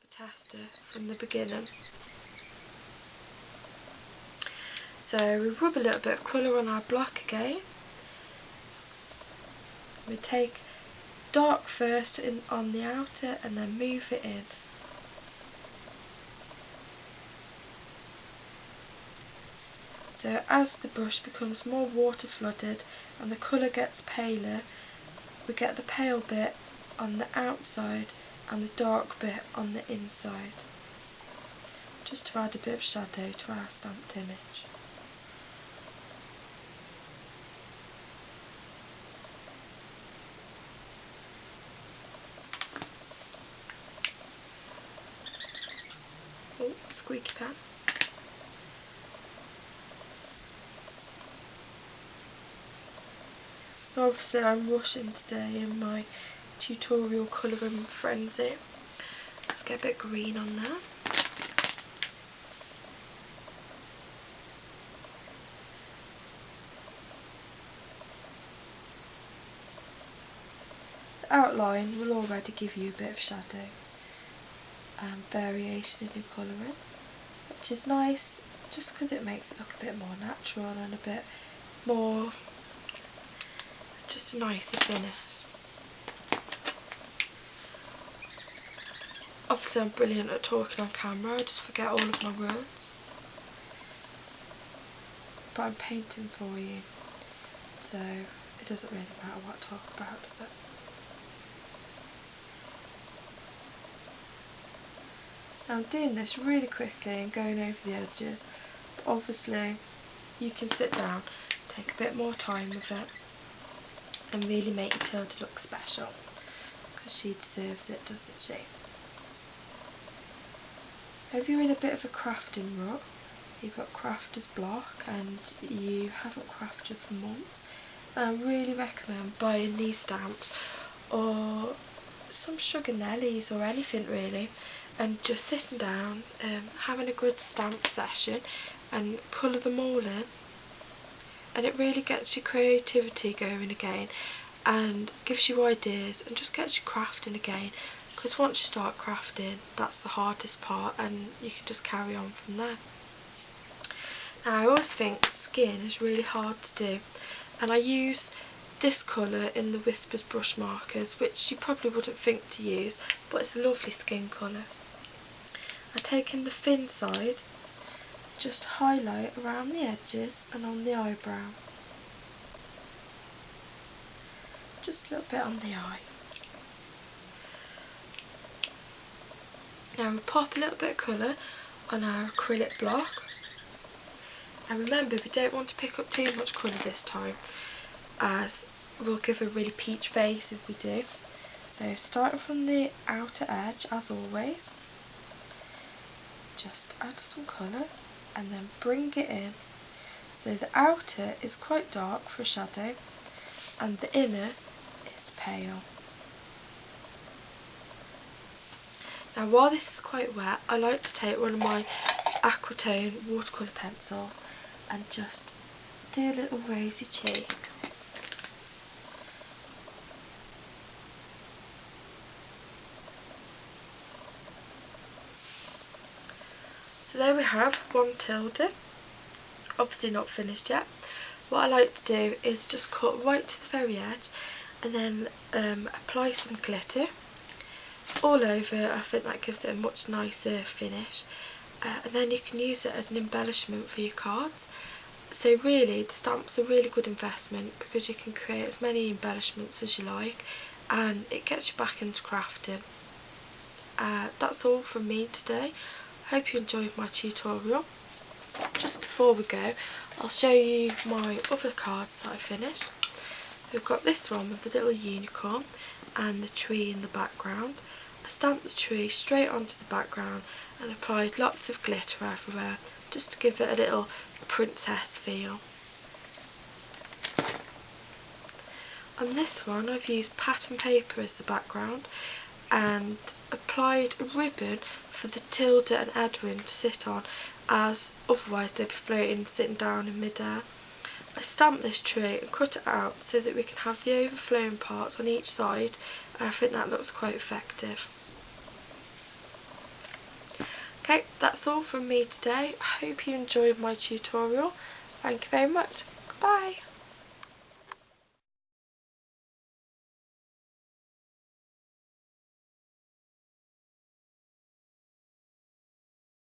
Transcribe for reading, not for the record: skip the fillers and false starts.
a tester from the beginning. So we rub a little bit of colour on our block again. We take dark first on the outer and then move it in. So as the brush becomes more water flooded and the colour gets paler, we get the pale bit on the outside and the dark bit on the inside, just to add a bit of shadow to our stamped image. Oh, squeaky pen. Obviously I'm rushing today in my tutorial colouring frenzy. Let's get a bit green on there. The outline will already give you a bit of shadow and variation in your colouring, which is nice just because it makes it look a bit more natural and a bit more, just a nicer finish. Obviously I'm brilliant at talking on camera, I just forget all of my words. But I'm painting for you, so it doesn't really matter what I talk about, does it? Now I'm doing this really quickly and going over the edges, but obviously you can sit down, take a bit more time with it and really make your tilde look special, because she deserves it, doesn't she? If you're in a bit of a crafting rut, you've got crafter's block and you haven't crafted for months, I really recommend buying these stamps or some sugar nellies or anything really, and just sitting down, having a good stamp session and colour them all in, and it really gets your creativity going again and gives you ideas and just gets you crafting again, because once you start crafting, that's the hardest part and you can just carry on from there. Now I always think skin is really hard to do, and I use this colour in the Whispers brush markers, which you probably wouldn't think to use, but it's a lovely skin colour. I take in the thin side, just highlight around the edges and on the eyebrow. Just a little bit on the eye. Now we pop a little bit of colour on our acrylic block. And remember, we don't want to pick up too much colour this time, as we'll give a really peach face if we do. So starting from the outer edge, as always, just add some colour and then bring it in. So the outer is quite dark for a shadow and the inner is pale. Now while this is quite wet, I like to take one of my Aquatone watercolour pencils and just do a little rosy cheek. So there we have one tilde, obviously not finished yet. What I like to do is just cut right to the very edge and then apply some glitter all over. I think that gives it a much nicer finish, and then you can use it as an embellishment for your cards. So really the stamp's a really good investment because you can create as many embellishments as you like and it gets you back into crafting. That's all from me today. Hope you enjoyed my tutorial. Just before we go, I'll show you my other cards that I finished. We've got this one with the little unicorn and the tree in the background. I stamped the tree straight onto the background and applied lots of glitter everywhere just to give it a little princess feel. On this one I've used pattern paper as the background and applied a ribbon for the tilde and Edwin to sit on, as otherwise they'd be floating sitting down in mid-air. I stamped this tree and cut it out so that we can have the overflowing parts on each side, and I think that looks quite effective. Okay, that's all from me today. I hope you enjoyed my tutorial. Thank you very much. Goodbye.